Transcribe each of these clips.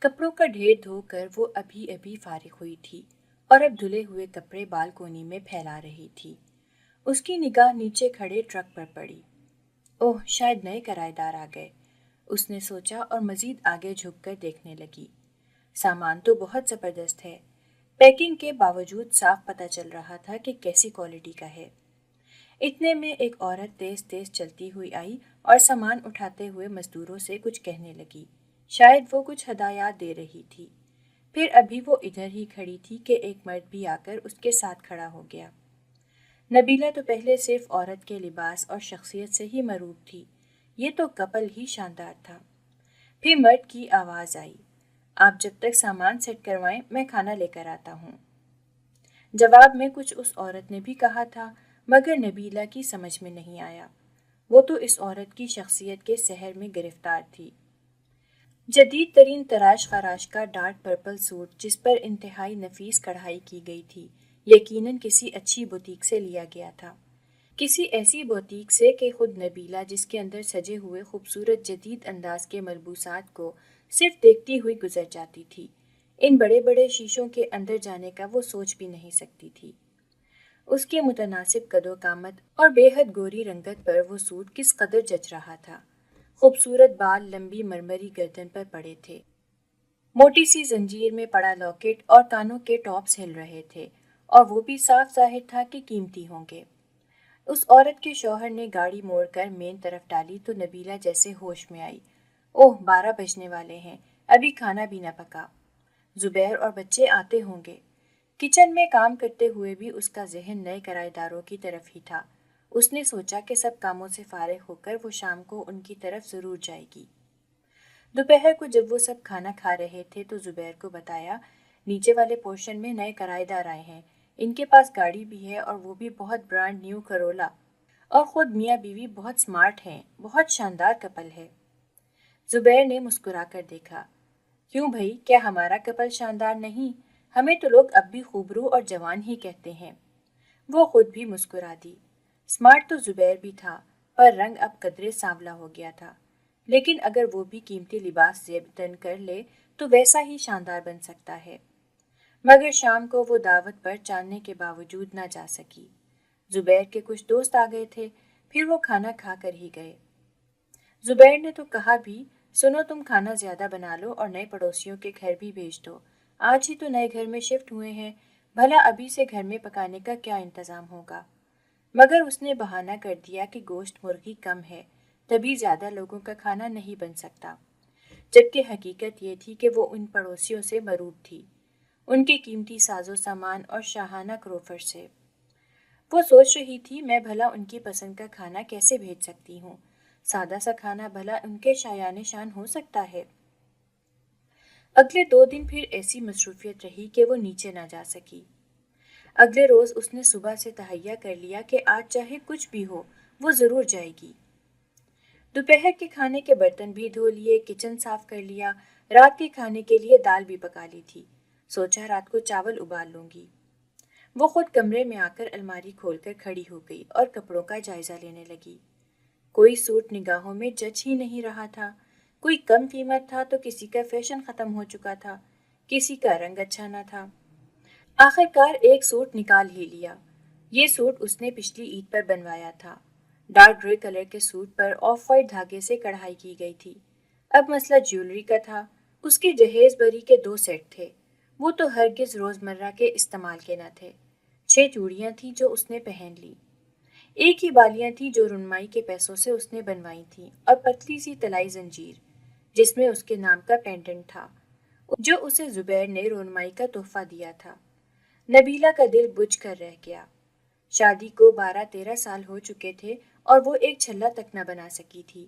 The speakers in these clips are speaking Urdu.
کپڑوں کا ڈھیر دھو کر وہ ابھی ابھی فارغ ہوئی تھی اور اب دھلے ہوئے کپڑے بالکونی میں پھیلا رہی تھی۔ اس کی نگاہ نیچے کھڑے ٹرک پر پڑی۔ اوہ، شاید نئے کرایہ دار آ گئے، اس نے سوچا اور مزید آگے جھک کر دیکھنے لگی۔ سامان تو بہت زبردست ہے، پیکنگ کے باوجود صاف پتہ چل رہا تھا کہ کیسی کوالٹی کا ہے۔ اتنے میں ایک عورت تیز تیز چلتی ہوئی آئی اور سامان اٹھاتے ہوئے مزدوروں سے کچھ کہنے لگی۔ شاید وہ کچھ ہدایات دے رہی تھی۔ پھر ابھی وہ ادھر ہی کھڑی تھی کہ ایک مرد بھی آ کر اس کے ساتھ کھڑا ہو گیا۔ نبیلہ تو پہلے صرف عورت کے لباس اور شخصیت سے ہی مرعوب تھی، یہ تو کپل ہی شاندار تھا۔ پھر مرد کی آواز آئی، آپ جب تک سامان سیٹ کروائیں میں کھانا لے کر آتا ہوں۔ جواب میں کچھ اس عورت نے بھی کہا تھا، مگر نبیلہ کی سمجھ میں نہیں آیا۔ وہ تو اس عورت کی شخصیت کے سحر میں گرفتار تھی۔ جدید ترین تراش خراش کا ڈارک پرپل سوٹ جس پر انتہائی نفیس کڑھائی کی گئی تھی، یقیناً کسی اچھی بوتیک سے لیا گیا تھا۔ کسی ایسی بوتیک سے کہ خود نبیلہ جس کے اندر سجے ہوئے خوبصورت جدید انداز کے ملبوسات کو صرف دیکھتی ہوئی گزر جاتی تھی۔ ان بڑے بڑے شیشوں کے اندر جانے کا وہ سوچ بھی نہیں سکتی تھی۔ اس کے متناسب قد و قامت اور بے حد گوری رنگت پر وہ سوٹ کس قدر جچ رہا تھا۔ خوبصورت بال لمبی مرمری گردن پر پڑے تھے۔ موٹی سی زنجیر میں پڑا لاکٹ اور کانوں کے ٹاپس ہل رہے تھے، اور وہ بھی صاف ظاہر تھا کہ قیمتی ہوں گے۔ اس عورت کے شوہر نے گاڑی موڑ کر مین طرف ڈالی تو نبیلہ جیسے ہوش میں آئی۔ اوہ، 12 بجنے والے ہیں، ابھی کھانا بھی نہ پکا۔ زبیر اور بچے آتے ہوں گے۔ کچن میں کام کرتے ہوئے بھی اس کا ذہن نئے کرایہ داروں کی طرف ہی تھا۔ اس نے سوچا کہ سب کاموں سے فارغ ہو کر وہ شام کو ان کی طرف ضرور جائے گی۔ دوپہر کو جب وہ سب کھانا کھا رہے تھے تو زبیر کو بتایا، نیچے والے پورشن میں نئے کرایہ دار آئے ہیں، ان کے پاس گاڑی بھی ہے اور وہ بھی بہت برانڈ نیو کرولا، اور خود میاں بیوی بہت سمارٹ ہیں، بہت شاندار کپل ہے۔ زبیر نے مسکرا کر دیکھا، کیوں بھائی، کیا ہمارا کپل شاندار نہیں؟ ہمیں تو لوگ اب بھی خوبرو اور جوان ہی کہتے ہیں۔ وہ خود بھی مسکرا دی۔ سمارٹ تو زبیر بھی تھا، پر رنگ اب قدرے سانولا ہو گیا تھا، لیکن اگر وہ بھی قیمتی لباس زیب تن کر لے تو ویسا ہی شاندار بن سکتا ہے۔ مگر شام کو وہ دعوت پر چاندنے کے باوجود نہ جا سکی۔ زبیر کے کچھ دوست آ گئے تھے، پھر وہ کھانا کھا کر ہی گئے۔ زبیر نے تو کہا بھی، سنو تم کھانا زیادہ بنا لو اور نئے پڑوسیوں کے گھر بھی بھیج دو، آج ہی تو نئے گھر میں شفٹ ہوئے ہیں، بھلا ابھی سے گھر میں پکانے کا کیا انتظام ہوگا؟ مگر اس نے بہانہ کر دیا کہ گوشت مرغی کم ہے، تبھی زیادہ لوگوں کا کھانا نہیں بن سکتا، جبکہ حقیقت یہ تھی کہ وہ ان پڑوسیوں سے مرعوب تھی، ان کے قیمتی ساز و سامان اور شاہانہ کروفر سے۔ وہ سوچ رہی تھی، میں بھلا ان کی پسند کا کھانا کیسے بھیج سکتی ہوں؟ سادہ سا کھانا بھلا ان کے شایان شان ہو سکتا ہے؟ اگلے 2 دن پھر ایسی مصروفیت رہی کہ وہ نیچے نہ جا سکی۔ اگلے روز اس نے صبح سے تہیہ کر لیا کہ آج چاہے کچھ بھی ہو وہ ضرور جائے گی۔ دوپہر کے کھانے کے برتن بھی دھو لیے، کچن صاف کر لیا، رات کے کھانے کے لیے دال بھی پکا لی تھی، سوچا رات کو چاول ابال لوں گی۔ وہ خود کمرے میں آ کر الماری کھول کر کھڑی ہو گئی اور کپڑوں کا جائزہ لینے لگی۔ کوئی سوٹ نگاہوں میں جچ ہی نہیں رہا تھا، کوئی کم قیمت تھا تو کسی کا فیشن ختم ہو چکا تھا، کسی کا رنگ اچھا نہ تھا۔ آخر کار ایک سوٹ نکال ہی لیا۔ یہ سوٹ اس نے پچھلی عید پر بنوایا تھا۔ ڈارک گرے کلر کے سوٹ پر آف وائٹ دھاگے سے کڑھائی کی گئی تھی۔ اب مسئلہ جیولری کا تھا۔ اس کے جہیز بری کے 2 سیٹ تھے، وہ تو ہرگز روزمرہ کے استعمال کے نہ تھے۔ 6 چوڑیاں تھیں جو اس نے پہن لی، ایک ہی بالیاں تھیں جو رنمائی کے پیسوں سے اس نے بنوائی تھیں، اور پتلی سی طلائی زنجیر جس میں اس کے نام کا پینڈنٹ تھا، جو اسے زبیر نے رونمائی کا تحفہ دیا تھا۔ نبیلہ کا دل بجھ کر رہ گیا۔ شادی کو 12-13 سال ہو چکے تھے اور وہ ایک چھلا تک نہ بنا سکی تھی۔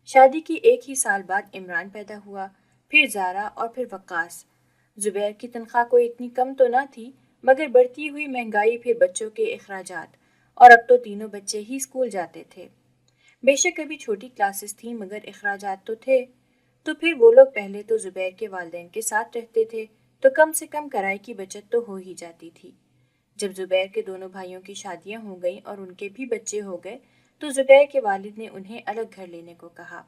شادی کی 1 ہی سال بعد عمران پیدا ہوا، پھر زارا اور پھر وقاص۔ زبیر کی تنخواہ کوئی اتنی کم تو نہ تھی، مگر بڑھتی ہوئی مہنگائی، پھر بچوں کے اخراجات، اور اب تو تینوں بچے ہی اسکول جاتے تھے۔ بے شک ابھی چھوٹی کلاسز تھیں مگر اخراجات تو تھے۔ تو پھر وہ لوگ پہلے تو زبیر کے والدین کے ساتھ رہتے تھے تو کم سے کم کرائے کی بچت تو ہو ہی جاتی تھی۔ جب زبیر کے دونوں بھائیوں کی شادیاں ہو گئیں اور ان کے بھی بچے ہو گئے تو زبیر کے والد نے انہیں الگ گھر لینے کو کہا۔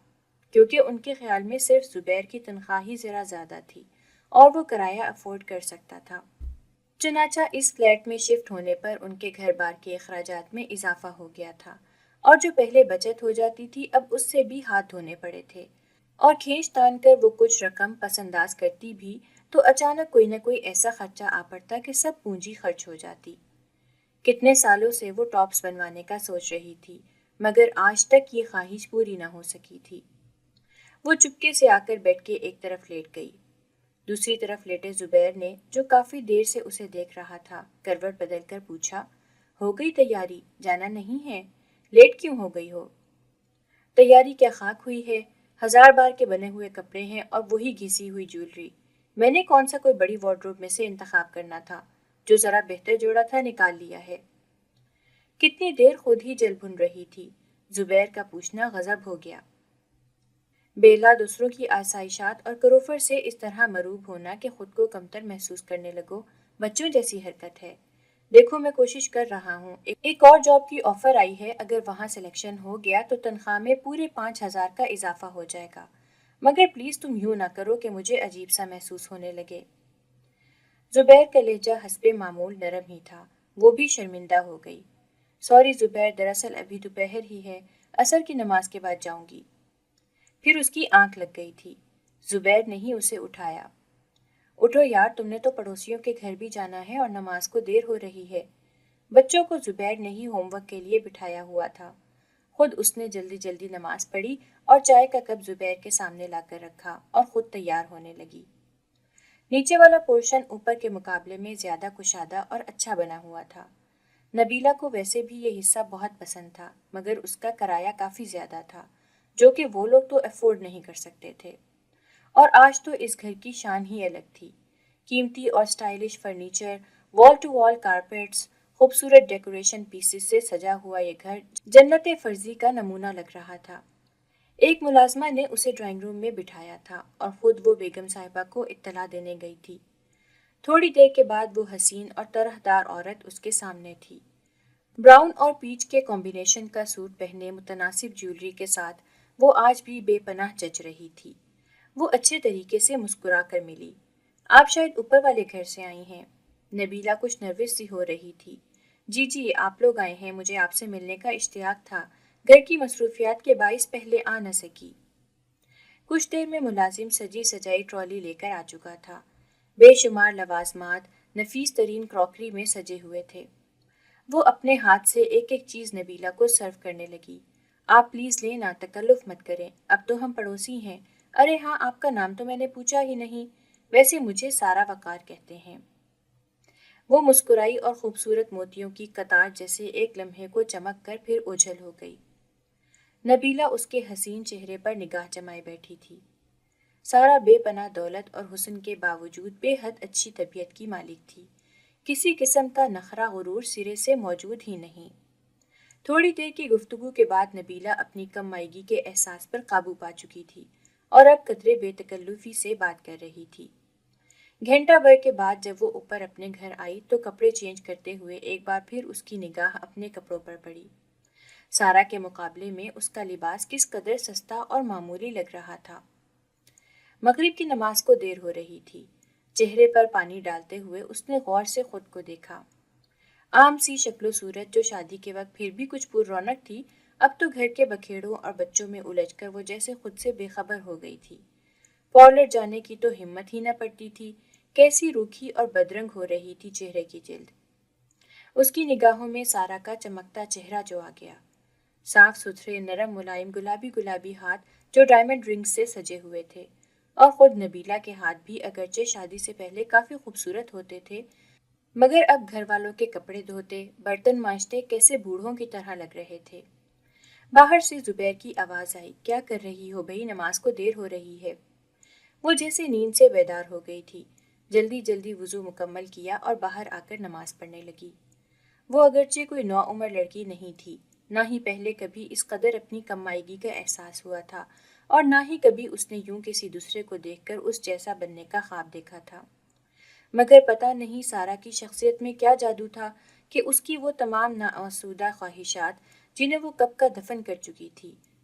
کیونکہ ان کے خیال میں صرف زبیر کی تنخواہ ہی ذرا زیادہ تھی اور وہ کرایہ افورڈ کر سکتا تھا۔ چنانچہ اس فلیٹ میں شفٹ ہونے پر ان کے گھر بار کے اخراجات میں اضافہ ہو گیا تھا، اور جو پہلے بچت ہو جاتی تھی اب اس سے بھی ہاتھ دھونے پڑے تھے، اور کھینچ تان کر وہ کچھ رقم پس انداز کرتی بھی تو اچانک کوئی نہ کوئی ایسا خرچہ آ پڑتا کہ سب پونجی خرچ ہو جاتی۔ کتنے سالوں سے وہ ٹاپس بنوانے کا سوچ رہی تھی، مگر آج تک یہ خواہش پوری نہ ہو سکی تھی۔ وہ چپکے سے آ کر بیڈ کے ایک طرف لیٹ گئی۔ دوسری طرف لیٹے زبیر نے، جو کافی دیر سے اسے دیکھ رہا تھا، کروٹ بدل کر پوچھا، ہو گئی تیاری؟ جانا نہیں ہے؟ لیٹ کیوں ہو گئی ہو؟ تیاری کیا خاک ہوئی ہے؟ 1000 بار کے بنے ہوئے کپڑے ہیں اور وہی گھسی ہوئی جیولری۔ میں نے کون سا کوئی بڑی وارڈروب میں سے انتخاب کرنا تھا؟ جو ذرا بہتر جوڑا تھا نکال لیا ہے۔ کتنی دیر خود ہی جل بھن رہی تھی، زبیر کا پوچھنا غضب ہو گیا۔ بیلا دوسروں کی آسائشات اور کروفر سے اس طرح مروب ہونا کہ خود کو کمتر محسوس کرنے لگو، بچوں جیسی حرکت ہے۔ دیکھو میں کوشش کر رہا ہوں، ایک اور جاب کی آفر آئی ہے، اگر وہاں سلیکشن ہو گیا تو تنخواہ میں پورے 5000 کا اضافہ ہو جائے گا، مگر پلیز تم یوں نہ کرو کہ مجھے عجیب سا محسوس ہونے لگے۔ زبیر کا لہجہ حسب معمول نرم ہی تھا، وہ بھی شرمندہ ہو گئی۔ سوری زبیر، دراصل ابھی دوپہر ہی ہے، عصر کی نماز کے بعد جاؤں گی۔ پھر اس کی آنکھ لگ گئی تھی۔ زبیر نے ہی اسے اٹھایا۔ اٹھو یار، تم نے تو پڑوسیوں کے گھر بھی جانا ہے اور نماز کو دیر ہو رہی ہے۔ بچوں کو زبیر نے ہی ہوم ورک کے لیے بٹھایا ہوا تھا، خود اس نے جلدی جلدی نماز پڑھی اور چائے کا کپ زبیر کے سامنے لا کر رکھا اور خود تیار ہونے لگی۔ نیچے والا پورشن اوپر کے مقابلے میں زیادہ کشادہ اور اچھا بنا ہوا تھا۔ نبیلہ کو ویسے بھی یہ حصہ بہت پسند تھا، مگر اس کا کرایہ کافی زیادہ تھا، جو کہ وہ لوگ تو افورڈ نہیں کر سکتے تھے۔ اور آج تو اس گھر کی شان ہی الگ تھی۔ قیمتی اور سٹائلش فرنیچر، وال ٹو وال کارپیٹس، خوبصورت ڈیکوریشن پیسز سے سجا ہوا یہ گھر جنت فرزی کا نمونہ لگ رہا تھا۔ ایک ملازمہ نے اسے ڈرائنگ روم میں بٹھایا تھا اور خود وہ بیگم صاحبہ کو اطلاع دینے گئی تھی۔ تھوڑی دیر کے بعد وہ حسین اور طرح دار عورت اس کے سامنے تھی۔ براؤن اور پیچ کے کمبینیشن کا سوٹ پہنے متناسب جیولری کے ساتھ وہ آج بھی بے پناہ جچ رہی تھی۔ وہ اچھے طریقے سے مسکرا کر ملی۔ آپ شاید اوپر والے گھر سے آئی ہیں؟ نبیلہ کچھ نروس سی ہو رہی تھی۔ جی جی، آپ لوگ آئے ہیں، مجھے آپ سے ملنے کا اشتیاق تھا، گھر کی مصروفیات کے باعث پہلے آ نہ سکی۔ کچھ دیر میں ملازم سجی سجائی ٹرالی لے کر آ چکا تھا۔ بے شمار لوازمات نفیس ترین کراکری میں سجے ہوئے تھے۔ وہ اپنے ہاتھ سے ایک ایک چیز نبیلہ کو سرو کرنے لگی۔ آپ پلیز لیں نا، تکلف مت کریں، اب تو ہم پڑوسی ہیں۔ ارے ہاں، آپ کا نام تو میں نے پوچھا ہی نہیں، ویسے مجھے سارا وقار کہتے ہیں۔ وہ مسکرائی اور خوبصورت موتیوں کی قطار جیسے ایک لمحے کو چمک کر پھر اوجھل ہو گئی۔ نبیلہ اس کے حسین چہرے پر نگاہ جمائے بیٹھی تھی۔ سارا بے پناہ دولت اور حسن کے باوجود بے حد اچھی طبیعت کی مالک تھی، کسی قسم کا نخرہ غرور سرے سے موجود ہی نہیں۔ تھوڑی دیر کی گفتگو کے بعد نبیلہ اپنی کم مائگی کے احساس پر قابو پا چکی تھی اور اب قدرے بے تکلفی سے بات کر رہی تھی۔ گھنٹہ بھر کے بعد جب وہ اوپر اپنے گھر آئی تو کپڑے چینج کرتے ہوئے ایک بار پھر اس کی نگاہ اپنے کپڑوں پر پڑی۔ سارا کے مقابلے میں اس کا لباس کس قدر سستا اور معمولی لگ رہا تھا۔ مغرب کی نماز کو دیر ہو رہی تھی۔ چہرے پر پانی ڈالتے ہوئے اس نے غور سے خود کو دیکھا۔ عام سی شکل و صورت جو شادی کے وقت پھر بھی کچھ پر رونق تھی، اب تو گھر کے بکھیڑوں اور بچوں میں الجھ کر وہ جیسے خود سے بے خبر ہو گئی تھی۔ پارلر جانے کی تو ہمت ہی نہ پڑتی تھی، کیسی روکھی اور بدرنگ ہو رہی تھی چہرے کی جلد۔ اس کی نگاہوں میں سارا کا چمکتا چہرہ جو آ گیا، صاف ستھرے نرم ملائم گلابی گلابی ہاتھ جو ڈائمنڈ رنگز سے سجے ہوئے تھے، اور خود نبیلہ کے ہاتھ بھی اگرچہ شادی سے پہلے کافی خوبصورت ہوتے تھے، مگر اب گھر والوں کے کپڑے دھوتے، برتن مانجتے کیسے بوڑھوں کی طرح لگ رہے تھے۔ باہر سے زبیر کی آواز آئی، کیا کر رہی ہو بھئی، نماز کو دیر ہو رہی ہے۔ وہ جیسے نیند سے بیدار ہو گئی تھی، جلدی جلدی وضو مکمل کیا اور باہر آ کر نماز پڑھنے لگی۔ وہ اگرچہ کوئی نوعمر لڑکی نہیں تھی، نہ ہی پہلے کبھی اس قدر اپنی کم مائگی کا احساس ہوا تھا، اور نہ ہی کبھی اس نے یوں کسی دوسرے کو دیکھ کر اس جیسا بننے کا خواب دیکھا تھا۔ مگر پتہ نہیں سارا کی شخصیت میں کیا جادو تھا کہ اس کی وہ تمام ناآسودہ خواہشات جنہیں وہ کب کا دفن کر چکی تھی،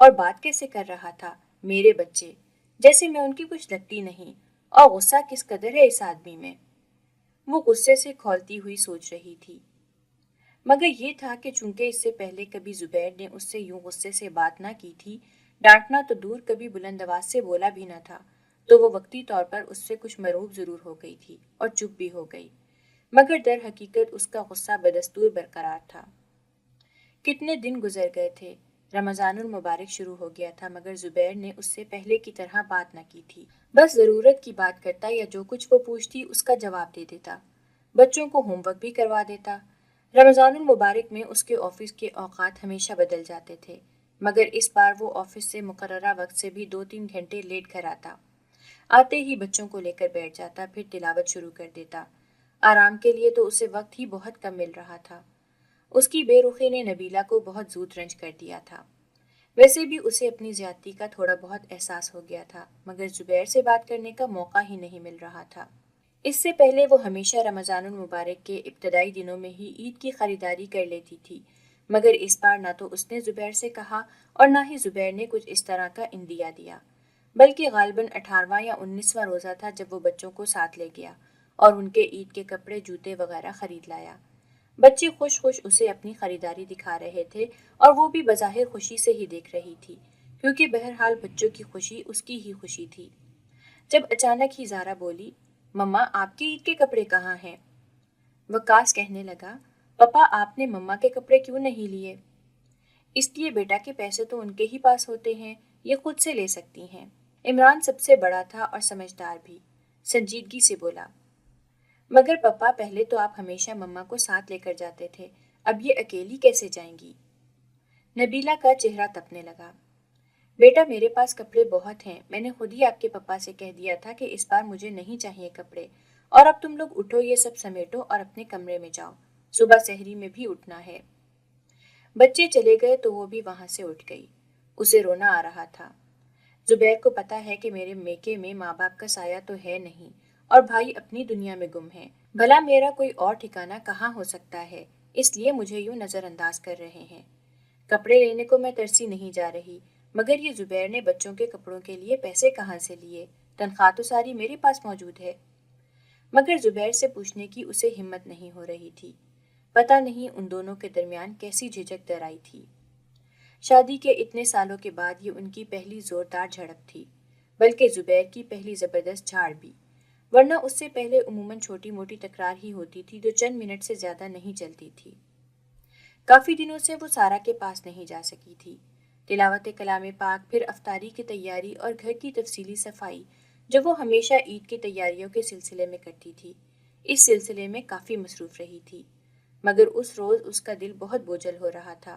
اور بات کیسے کر رہا تھا، میرے بچے، جیسے میں ان کی کچھ لگتی نہیں، اور غصہ کس قدر ہے اس آدمی میں۔ وہ غصے سے کھولتی ہوئی سوچ رہی تھی، مگر یہ تھا کہ چونکہ اس سے پہلے کبھی زبیر نے اس سے یوں غصے سے بات نہ کی تھی، ڈانٹنا تو دور کبھی بلند آواز سے بولا بھی نہ تھا، تو وہ وقتی طور پر اس سے کچھ مرعوب ضرور ہو گئی تھی اور چپ بھی ہو گئی، مگر در حقیقت اس کا غصہ بدستور برقرار تھا۔ کتنے دن گزر گئے تھے، رمضان المبارک شروع ہو گیا تھا، مگر زبیر نے اس سے پہلے کی طرح بات نہ کی تھی۔ بس ضرورت کی بات کرتا یا جو کچھ وہ پوچھتی اس کا جواب دے دیتا، بچوں کو ہوم ورک بھی کروا دیتا۔ رمضان المبارک میں اس کے آفس کے اوقات ہمیشہ بدل جاتے تھے، مگر اس بار وہ آفس سے مقررہ وقت سے بھی 2-3 گھنٹے لیٹ گھر آتا۔ آتے ہی بچوں کو لے کر بیٹھ جاتا، پھر تلاوت شروع کر دیتا۔ آرام کے لیے تو اسے وقت ہی بہت کم مل رہا تھا۔ اس کی بے رخی نے نبیلہ کو بہت زود رنج کر دیا تھا۔ ویسے بھی اسے اپنی زیادتی کا تھوڑا بہت احساس ہو گیا تھا، مگر زبیر سے بات کرنے کا موقع ہی نہیں مل رہا تھا۔ اس سے پہلے وہ ہمیشہ رمضان المبارک کے ابتدائی دنوں میں ہی عید کی خریداری کر لیتی تھی، مگر اس بار نہ تو اس نے زبیر سے کہا اور نہ ہی زبیر نے کچھ اس طرح کا عندیہ دیا، بلکہ غالباً 18واں یا 19واں روزہ تھا جب وہ بچوں کو ساتھ لے گیا اور ان کے عید کے کپڑے جوتے وغیرہ خرید لایا۔ بچے خوش خوش اسے اپنی خریداری دکھا رہے تھے اور وہ بھی بظاہر خوشی سے ہی دیکھ رہی تھی، کیونکہ بہرحال بچوں کی خوشی اس کی ہی خوشی تھی۔ جب اچانک ہی زارا بولی، مما آپ کے عید کے کپڑے کہاں ہیں؟ وقاص کہنے لگا، پپا آپ نے مما کے کپڑے کیوں نہیں لیے؟ اس لیے بیٹا کہ پیسے تو ان کے ہی پاس ہوتے ہیں، یہ خود سے لے سکتی ہیں۔ عمران سب سے بڑا تھا اور سمجھدار بھی، سنجیدگی سے بولا، مگر پپا پہلے تو آپ ہمیشہ مما کو ساتھ لے کر جاتے تھے، اب یہ اکیلی کیسے جائیں گی؟ نبیلہ کا چہرہ تپنے لگا، بیٹا میرے پاس کپڑے بہت ہیں، میں نے خود ہی آپ کے پپا سے کہہ دیا تھا کہ اس بار مجھے نہیں چاہیے کپڑے، اور اب تم لوگ اٹھو، یہ سب سمیٹو اور اپنے کمرے میں جاؤ، صبح سحری میں بھی اٹھنا ہے۔ بچے چلے گئے تو وہ بھی وہاں سے اٹھ گئی، اسے رونا آ رہا تھا۔ زبیر کو پتا ہے کہ میرے میکے میں ماں باپ کا سایہ تو ہے نہیں، اور بھائی اپنی دنیا میں گم ہے، بھلا میرا کوئی اور ٹھکانہ کہاں ہو سکتا ہے، اس لیے مجھے یوں نظر انداز کر رہے ہیں۔ کپڑے لینے کو میں ترسی نہیں جا رہی، مگر یہ زبیر نے بچوں کے کپڑوں کے لیے پیسے کہاں سے لیے؟ تنخواہ تو ساری میرے پاس موجود ہے۔ مگر زبیر سے پوچھنے کی اسے ہمت نہیں ہو رہی تھی، پتہ نہیں ان دونوں کے درمیان کیسی جھجک در آئی تھی۔ شادی کے اتنے سالوں کے بعد یہ ان کی پہلی زوردار جھڑپ تھی، بلکہ زبیر کی پہلی زبردست جھاڑ بھی، ورنہ اس سے پہلے عموماً چھوٹی موٹی تکرار ہی ہوتی تھی جو چند منٹ سے زیادہ نہیں چلتی تھی۔ کافی دنوں سے وہ سارا کے پاس نہیں جا سکی تھی۔ تلاوت کلام پاک، پھر افطاری کی تیاری اور گھر کی تفصیلی صفائی جو وہ ہمیشہ عید کی تیاریوں کے سلسلے میں کرتی تھی، اس سلسلے میں کافی مصروف رہی تھی، مگر اس روز اس کا دل بہت بوجھل ہو رہا تھا۔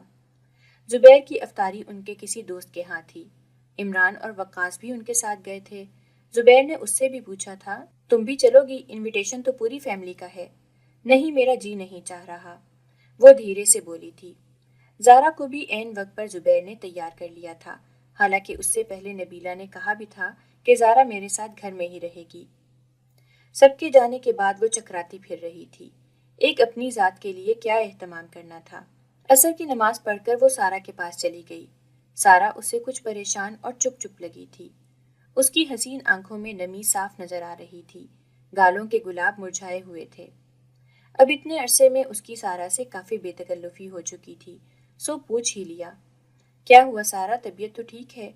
زبیر کی افطاری ان کے کسی دوست کے ہاں تھی، عمران اور وقاص بھی ان کے ساتھ گئے تھے۔ زبیر نے اس سے بھی پوچھا تھا، تم بھی چلو گی؟ انویٹیشن تو پوری فیملی کا ہے۔ نہیں، میرا جی نہیں چاہ رہا، وہ دھیرے سے بولی تھی۔ زارا کو بھی عین وقت پر زبیر نے تیار کر لیا تھا، حالانکہ اس سے پہلے نبیلہ نے کہا بھی تھا کہ زارا میرے ساتھ گھر میں ہی رہے گی۔ سب کے جانے کے بعد وہ چکراتی پھر رہی تھی، ایک اپنی ذات کے لیے کیا اہتمام کرنا تھا۔ عصر کی نماز پڑھ کر وہ سارا کے پاس چلی گئی۔ سارا اسے کچھ پریشان اور چپ چپ لگی تھی، اس کی حسین آنکھوں میں نمی صاف نظر آ رہی تھی، گالوں کے گلاب مرجھائے ہوئے تھے۔ اب اتنے عرصے میں اس کی سارا سے کافی بے تکلفی ہو چکی تھی، سو پوچھ ہی لیا، کیا ہوا سارا، طبیعت تو ٹھیک ہے؟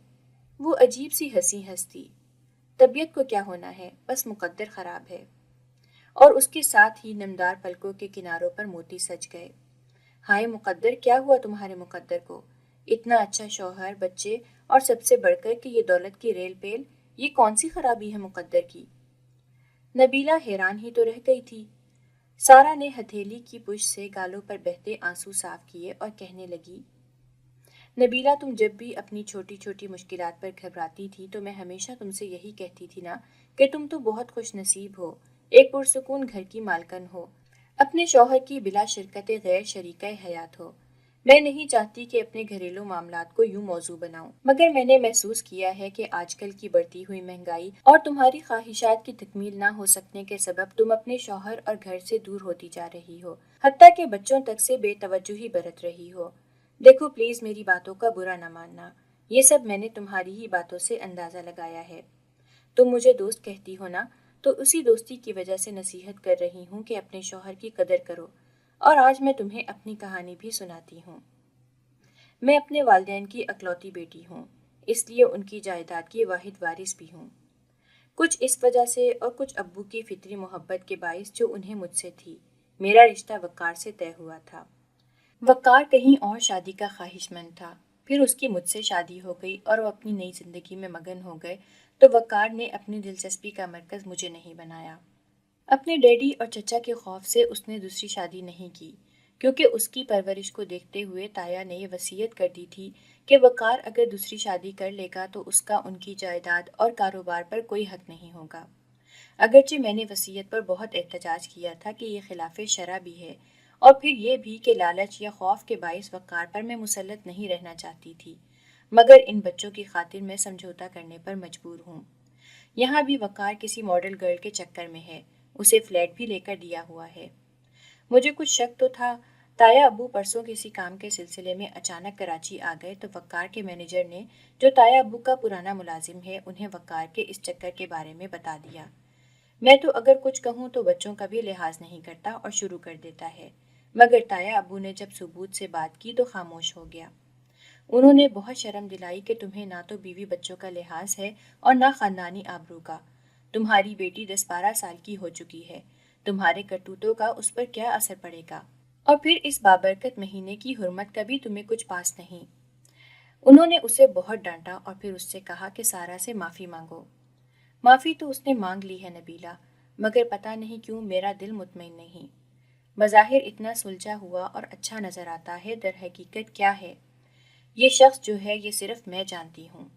وہ عجیب سی ہنسی ہنستی، طبیعت کو کیا ہونا ہے، بس مقدر خراب ہے، اور اس کے ساتھ ہی نمدار پلکوں کے کناروں پر موتی سج گئے۔ ہائے مقدر، کیا ہوا تمہارے مقدر کو؟ اتنا اچھا شوہر، بچے، اور سب سے بڑھ کر کہ یہ دولت کی ریل پیل، یہ کون سی خرابی ہے مقدر کی؟ نبیلہ حیران ہی تو رہ گئی تھی۔ سارا نے ہتھیلی کی پشت سے گالوں پر بہتے آنسو صاف کیے اور کہنے لگی، نبیلہ تم جب بھی اپنی چھوٹی چھوٹی مشکلات پر گھبراتی تھی تو میں ہمیشہ تم سے یہی کہتی تھی نا کہ تم تو بہت خوش نصیب ہو، ایک پرسکون گھر کی مالکن ہو، اپنے شوہر کی بلا شرکت غیر شریکہ حیات ہو۔ میں نہیں چاہتی کہ اپنے گھریلو معاملات کو یوں موضوع بناؤں، مگر میں نے محسوس کیا ہے کہ آج کل کی بڑھتی ہوئی مہنگائی اور تمہاری خواہشات کی تکمیل نہ ہو سکنے کے سبب تم اپنے شوہر اور گھر سے دور ہوتی جا رہی ہو، حتیٰ کہ بچوں تک سے بے توجہی برت رہی ہو۔ دیکھو پلیز، میری باتوں کا برا نہ ماننا، یہ سب میں نے تمہاری ہی باتوں سے اندازہ لگایا ہے۔ تم مجھے دوست کہتی ہو نا، تو اسی دوستی کی وجہ سے نصیحت کر رہی ہوں کہ اپنے شوہر کی قدر کرو، اور آج میں تمہیں اپنی کہانی بھی سناتی ہوں۔ میں اپنے والدین کی اکلوتی بیٹی ہوں، اس لیے ان کی جائیداد کی واحد وارث بھی ہوں۔ کچھ اس وجہ سے اور کچھ ابو کی فطری محبت کے باعث جو انہیں مجھ سے تھی، میرا رشتہ وقار سے طے ہوا تھا۔ وقار کہیں اور شادی کا خواہش مند تھا، پھر اس کی مجھ سے شادی ہو گئی اور وہ اپنی نئی زندگی میں مگن ہو گئے، تو وقار نے اپنی دلچسپی کا مرکز مجھے نہیں بنایا۔ اپنے ڈیڈی اور چچا کے خوف سے اس نے دوسری شادی نہیں کی، کیونکہ اس کی پرورش کو دیکھتے ہوئے تایا نے یہ وصیت کر دی تھی کہ وقار اگر دوسری شادی کر لے گا تو اس کا ان کی جائیداد اور کاروبار پر کوئی حق نہیں ہوگا۔ اگرچہ میں نے وصیت پر بہت احتجاج کیا تھا کہ یہ خلاف شرع بھی ہے، اور پھر یہ بھی کہ لالچ یا خوف کے باعث وقار پر میں مسلط نہیں رہنا چاہتی تھی، مگر ان بچوں کی خاطر میں سمجھوتا کرنے پر مجبور ہوں۔ یہاں بھی وقار کسی ماڈل گرل کے چکر میں ہے، اسے فلیٹ بھی لے کر دیا ہوا ہے۔ مجھے کچھ شک تو تھا۔ تایا ابو پرسوں کسی کام کے سلسلے میں اچانک کراچی آ گئے تو وقار کے مینیجر نے، جو تایا ابو کا پرانا ملازم ہے، انہیں وقار کے اس چکر کے بارے میں بتا دیا۔ میں تو اگر کچھ کہوں تو بچوں کا بھی لحاظ نہیں کرتا اور شروع کر دیتا ہے، مگر تایا ابو نے جب ثبوت سے بات کی تو خاموش ہو گیا۔ انہوں نے بہت شرم دلائی کہ تمہیں نہ تو بیوی بچوں کا لحاظ ہے اور نہ خاندانی آبرو کا۔ تمہاری بیٹی 10-12 سال کی ہو چکی ہے، تمہارے کرتوتوں کا اس پر کیا اثر پڑے گا؟ اور پھر اس بابرکت مہینے کی حرمت کا بھی تمہیں کچھ پاس نہیں۔ انہوں نے اسے بہت ڈانٹا اور پھر اس سے کہا کہ سارا سے معافی مانگو۔ معافی تو اس نے مانگ لی ہے نبیلہ، مگر پتہ نہیں کیوں میرا دل مطمئن نہیں۔ بظاہر اتنا سلجھا ہوا اور اچھا نظر آتا ہے، در حقیقت کیا ہے؟ یہ شخص جو ہے یہ صرف میں جانتی ہوں۔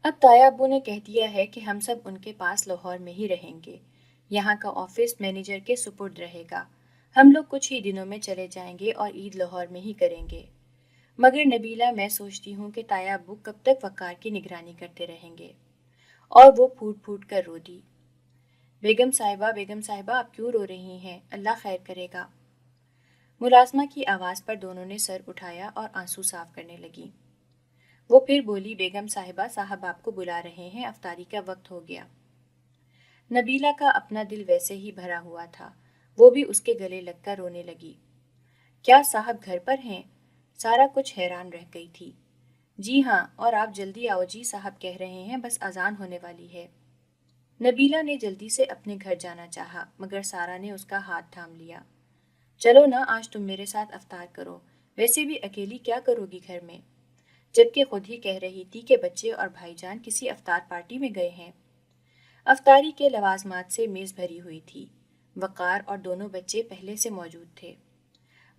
اب تایا ابو نے کہہ دیا ہے کہ ہم سب ان کے پاس لاہور میں ہی رہیں گے، یہاں کا آفس مینیجر کے سپرد رہے گا۔ ہم لوگ کچھ ہی دنوں میں چلے جائیں گے اور عید لاہور میں ہی کریں گے۔ مگر نبیلہ، میں سوچتی ہوں کہ تایا ابو کب تک وقار کی نگرانی کرتے رہیں گے؟ اور وہ پھوٹ پھوٹ کر رو دی۔ بیگم صاحبہ، بیگم صاحبہ، آپ کیوں رو رہی ہیں؟ اللہ خیر کرے گا۔ ملازمہ کی آواز پر دونوں نے سر اٹھایا اور آنسو صاف کرنے لگی۔ وہ پھر بولی، بیگم صاحبہ، صاحب آپ کو بلا رہے ہیں، افطاری کا وقت ہو گیا۔ نبیلہ کا اپنا دل ویسے ہی بھرا ہوا تھا، وہ بھی اس کے گلے لگ کر رونے لگی۔ کیا صاحب گھر پر ہیں؟ سارا کچھ حیران رہ گئی تھی۔ جی ہاں، اور آپ جلدی آؤ جی، صاحب کہہ رہے ہیں بس اذان ہونے والی ہے۔ نبیلہ نے جلدی سے اپنے گھر جانا چاہا، مگر سارا نے اس کا ہاتھ تھام لیا۔ چلو نا، آج تم میرے ساتھ افطار کرو، ویسے بھی اکیلی کیا کرو گی گھر میں؟ جبکہ خود ہی کہہ رہی تھی کہ بچے اور بھائی جان کسی افطار پارٹی میں گئے ہیں۔ افطاری کے لوازمات سے میز بھری ہوئی تھی۔ وقار اور دونوں بچے پہلے سے موجود تھے۔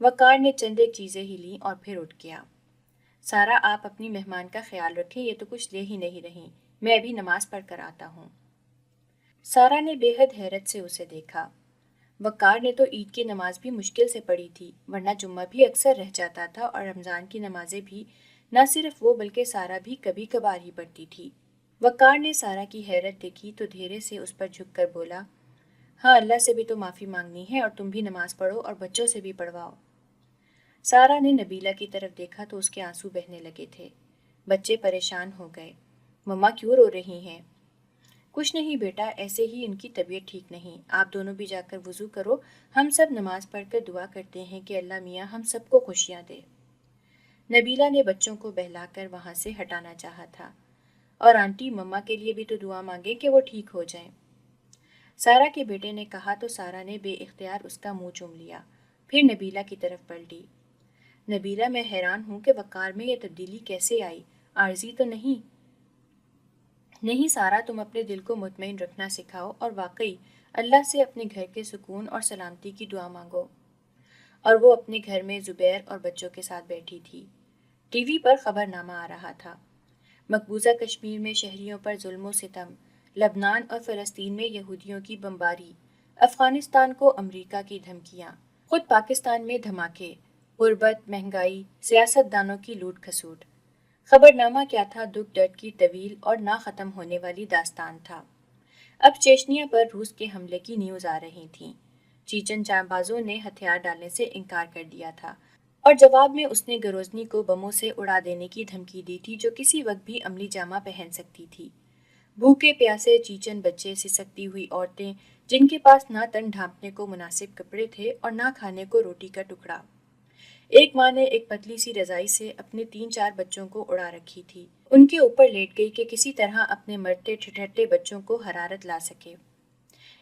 وقار نے چند ایک چیزیں ہی لیں اور پھر اٹھ گیا۔ سارا، آپ اپنی مہمان کا خیال رکھیں، یہ تو کچھ لے ہی نہیں رہی، میں ابھی نماز پڑھ کر آتا ہوں۔ سارا نے بے حد حیرت سے اسے دیکھا۔ وقار نے تو عید کی نماز بھی مشکل سے پڑھی تھی، ورنہ جمعہ بھی اکثر رہ جاتا تھا، اور رمضان کی نمازیں بھی نہ صرف وہ بلکہ سارا بھی کبھی کبھار ہی پڑھتی تھی۔ وقار نے سارا کی حیرت دیکھی تو دھیرے سے اس پر جھک کر بولا، ہاں، اللہ سے بھی تو معافی مانگنی ہے، اور تم بھی نماز پڑھو اور بچوں سے بھی پڑھواؤ۔ سارا نے نبیلہ کی طرف دیکھا تو اس کے آنسو بہنے لگے تھے۔ بچے پریشان ہو گئے۔ مما کیوں رو رہی ہیں؟ کچھ نہیں بیٹا، ایسے ہی ان کی طبیعت ٹھیک نہیں، آپ دونوں بھی جا کر وضو کرو، ہم سب نماز پڑھ کر دعا کرتے ہیں کہ اللہ میاں ہم سب کو خوشیاں دے۔ نبیلہ نے بچوں کو بہلا کر وہاں سے ہٹانا چاہا تھا، اور آنٹی مما کے لیے بھی تو دعا مانگے کہ وہ ٹھیک ہو جائیں۔ سارا کے بیٹے نے کہا تو سارا نے بے اختیار اس کا منہ چوم لیا، پھر نبیلہ کی طرف پلٹی۔ نبیلہ، میں حیران ہوں کہ وقار میں یہ تبدیلی کیسے آئی، عارضی تو نہیں؟ نہیں سارا، تم اپنے دل کو مطمئن رکھنا سکھاؤ اور واقعی اللہ سے اپنے گھر کے سکون اور سلامتی کی دعا مانگو۔ اور وہ اپنے گھر میں زبیر اور بچوں کے ساتھ بیٹھی تھی۔ ٹی وی پر خبر نامہ آ رہا تھا۔ مقبوضہ کشمیر میں شہریوں پر ظلم و ستم، لبنان اور فلسطین میں یہودیوں کی بمباری، افغانستان کو امریکہ کی دھمکیاں، خود پاکستان میں دھماکے، غربت، مہنگائی، سیاست دانوں کی لوٹ کھسوٹ۔ خبر نامہ کیا تھا، دکھ درد کی طویل اور نہ ختم ہونے والی داستان تھا۔ اب چیچنیا پر روس کے حملے کی نیوز آ رہی تھیں۔ چیچن جانبازوں نے ہتھیار ڈالنے سے انکار کر دیا تھا، اور جواب میں اس نے گروزنی کو بموں سے اڑا دینے کی دھمکی دی تھی جو کسی وقت بھی عملی جامہ پہن سکتی تھی۔ بھوکے پیاسے چیچن بچے، سسکتی ہوئی عورتیں جن کے پاس نہ تن ڈھانپنے کو مناسب کپڑے تھے اور نہ کھانے کو روٹی کا ٹکڑا۔ ایک ماں نے ایک پتلی سی رضائی سے اپنے 3-4 بچوں کو اڑا رکھی تھی، ان کے اوپر لیٹ گئی کہ کسی طرح اپنے مرتے ٹھٹھرتے بچوں کو حرارت لا سکے۔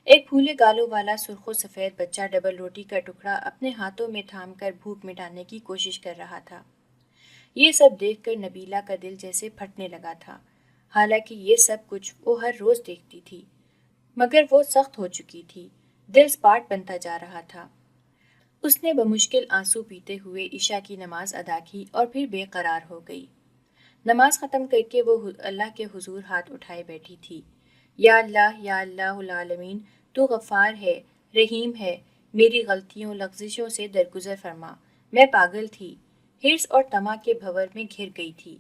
ایک پھولے گالوں والا سرخ و سفید بچہ ڈبل روٹی کا ٹکڑا اپنے ہاتھوں میں تھام کر بھوک مٹانے کی کوشش کر رہا تھا۔ یہ سب دیکھ کر نبیلہ کا دل جیسے پھٹنے لگا تھا، حالانکہ یہ سب کچھ وہ ہر روز دیکھتی تھی، مگر وہ سخت ہو چکی تھی، دل سپاٹ بنتا جا رہا تھا۔ اس نے بمشکل آنسو پیتے ہوئے عشاء کی نماز ادا کی اور پھر بے قرار ہو گئی۔ نماز ختم کر کے وہ اللہ کے حضور ہاتھ اٹھائے بیٹھی تھی۔ یا اللہ العالمین، تو غفار ہے، رحیم ہے، میری غلطیوں لغزشوں سے درگزر فرما، میں پاگل تھی، حرص اور طمع کے بھنور میں گھر گئی تھی،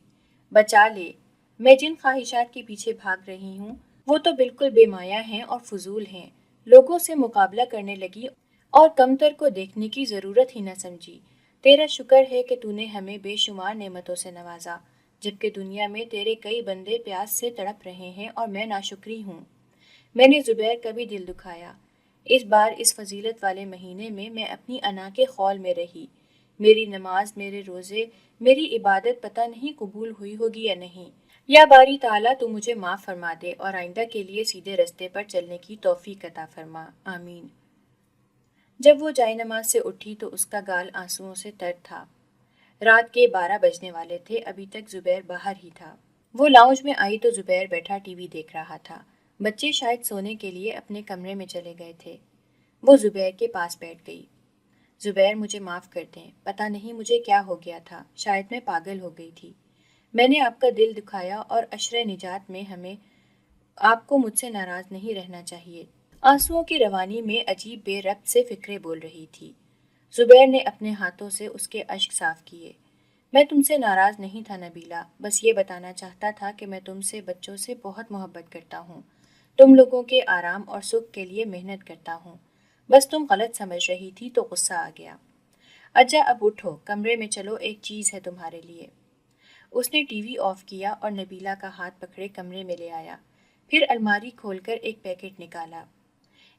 بچا لے، میں جن خواہشات کے پیچھے بھاگ رہی ہوں وہ تو بالکل بے مایہ ہیں اور فضول ہیں۔ لوگوں سے مقابلہ کرنے لگی اور کمتر کو دیکھنے کی ضرورت ہی نہ سمجھی۔ تیرا شکر ہے کہ تو نے ہمیں بے شمار نعمتوں سے نوازا، جبکہ دنیا میں تیرے کئی بندے پیاس سے تڑپ رہے ہیں اور میں ناشکری ہوں۔ میں نے زبیر کا بھی دل دکھایا۔ اس بار اس فضیلت والے مہینے میں اپنی انا کے خول میں رہی۔ میری نماز، میرے روزے، میری عبادت پتہ نہیں قبول ہوئی ہوگی یا نہیں۔ یا باری تعالیٰ تو مجھے معاف فرما دے اور آئندہ کے لیے سیدھے رستے پر چلنے کی توفیق عطا فرما، آمین۔ جب وہ جائے نماز سے اٹھی تو اس کا گال آنسوؤں سے تر تھا۔ رات کے 12 بجنے والے تھے، ابھی تک زبیر باہر ہی تھا۔ وہ لاؤنج میں آئی تو زبیر بیٹھا ٹی وی دیکھ رہا تھا۔ بچے شاید سونے کے لیے اپنے کمرے میں چلے گئے تھے۔ وہ زبیر کے پاس بیٹھ گئی۔ زبیر، مجھے معاف کر دیں، پتہ نہیں مجھے کیا ہو گیا تھا، شاید میں پاگل ہو گئی تھی۔ میں نے آپ کا دل دکھایا اور عشرِ نجات میں ہمیں آپ کو مجھ سے ناراض نہیں رہنا چاہیے۔ آنسوؤں کی روانی میں عجیب بے ربط سے فکریں بول رہی تھی۔ زبیر نے اپنے ہاتھوں سے اس کے اشک صاف کیے۔ میں تم سے ناراض نہیں تھا نبیلہ، بس یہ بتانا چاہتا تھا کہ میں تم سے بچوں سے بہت محبت کرتا ہوں، تم لوگوں کے آرام اور سکھ کے لیے محنت کرتا ہوں، بس تم غلط سمجھ رہی تھی تو غصہ آ گیا۔ اجا اب اٹھو، کمرے میں چلو، ایک چیز ہے تمہارے لیے۔ اس نے ٹی وی آف کیا اور نبیلہ کا ہاتھ پکڑے کمرے میں لے آیا، پھر الماری کھول کر ایک پیکٹ نکالا۔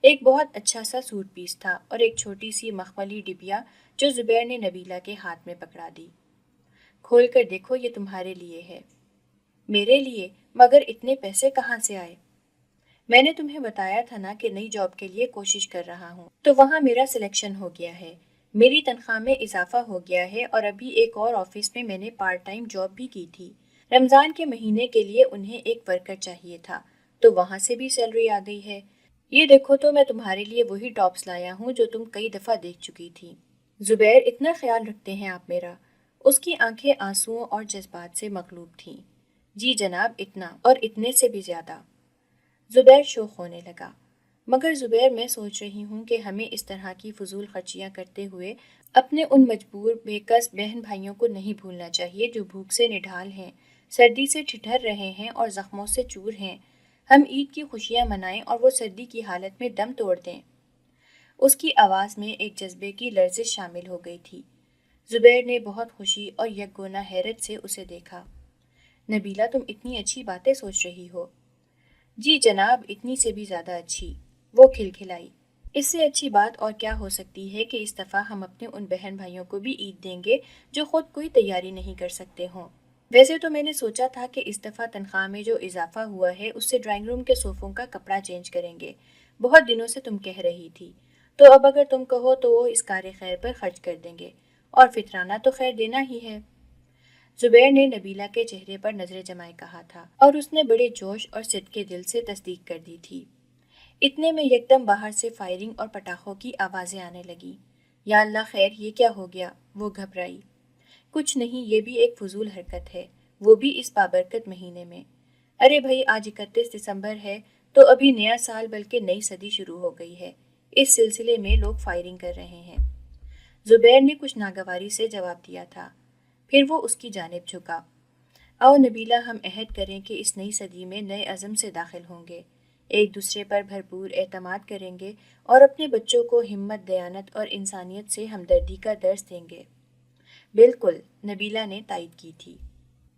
ایک بہت اچھا سا سوٹ پیس تھا اور ایک چھوٹی سی مخملی ڈبیا جو زبیر نے نبیلہ کے ہاتھ میں پکڑا دی۔ کھول کر دیکھو، یہ تمہارے لیے ہے۔ میرے لیے؟ مگر اتنے پیسے کہاں سے آئے؟ میں نے تمہیں بتایا تھا نا کہ نئی جاب کے لیے کوشش کر رہا ہوں، تو وہاں میرا سلیکشن ہو گیا ہے، میری تنخواہ میں اضافہ ہو گیا ہے، اور ابھی ایک اور آفس میں نے پارٹ ٹائم جاب بھی کی تھی۔ رمضان کے مہینے کے لیے انہیں ایک ورکر چاہیے تھا، تو وہاں سے بھی سیلری آ گئی ہے۔ یہ دیکھو تو میں تمہارے لیے وہی ٹاپس لایا ہوں جو تم کئی دفعہ دیکھ چکی تھی۔ زبیر، اتنا خیال رکھتے ہیں آپ میرا؟ اس کی آنکھیں آنسوؤں اور جذبات سے مغلوب تھیں۔ جی جناب، اتنا اور اتنے سے بھی زیادہ۔ زبیر شوخ ہونے لگا۔ مگر زبیر، میں سوچ رہی ہوں کہ ہمیں اس طرح کی فضول خرچیاں کرتے ہوئے اپنے ان مجبور بے کس بہن بھائیوں کو نہیں بھولنا چاہیے جو بھوک سے نڈھال ہیں، سردی سے ٹھٹھر رہے ہیں اور زخموں سے چور ہیں۔ ہم عید کی خوشیاں منائیں اور وہ سردی کی حالت میں دم توڑ دیں۔ اس کی آواز میں ایک جذبے کی لرزش شامل ہو گئی تھی۔ زبیر نے بہت خوشی اور یکگونا حیرت سے اسے دیکھا۔ نبیلہ، تم اتنی اچھی باتیں سوچ رہی ہو؟ جی جناب، اتنی سے بھی زیادہ اچھی، وہ کھلکھلائی۔ اس سے اچھی بات اور کیا ہو سکتی ہے کہ اس دفعہ ہم اپنے ان بہن بھائیوں کو بھی عید دیں گے جو خود کوئی تیاری نہیں کر سکتے ہوں۔ ویسے تو میں نے سوچا تھا کہ اس دفعہ تنخواہ میں جو اضافہ ہوا ہے اس سے ڈرائنگ روم کے صوفوں کا کپڑا چینج کریں گے، بہت دنوں سے تم کہہ رہی تھی، تو اب اگر تم کہو تو وہ اس کار خیر پر خرچ کر دیں گے، اور فطرانہ تو خیر دینا ہی ہے۔ زبیر نے نبیلہ کے چہرے پر نظریں جمائے کہا تھا، اور اس نے بڑے جوش اور صدقے دل سے تصدیق کر دی تھی۔ اتنے میں یکدم باہر سے فائرنگ اور پٹاخوں کی آوازیں آنے لگیں۔ یا اللہ، خیر، یہ کیا ہو گیا؟ وہ گھبرائی۔ کچھ نہیں، یہ بھی ایک فضول حرکت ہے، وہ بھی اس بابرکت مہینے میں۔ ارے بھائی، آج 31 دسمبر ہے، تو ابھی نیا سال بلکہ نئی صدی شروع ہو گئی ہے، اس سلسلے میں لوگ فائرنگ کر رہے ہیں۔ زبیر نے کچھ ناگواری سے جواب دیا تھا، پھر وہ اس کی جانب جھکا۔ آؤ نبیلہ، ہم عہد کریں کہ اس نئی صدی میں نئے عزم سے داخل ہوں گے، ایک دوسرے پر بھرپور اعتماد کریں گے اور اپنے بچوں کو ہمت، دیانت اور انسانیت سے ہمدردی کا درس دیں گے۔ بالکل، نبیلہ نے تائید کی تھی۔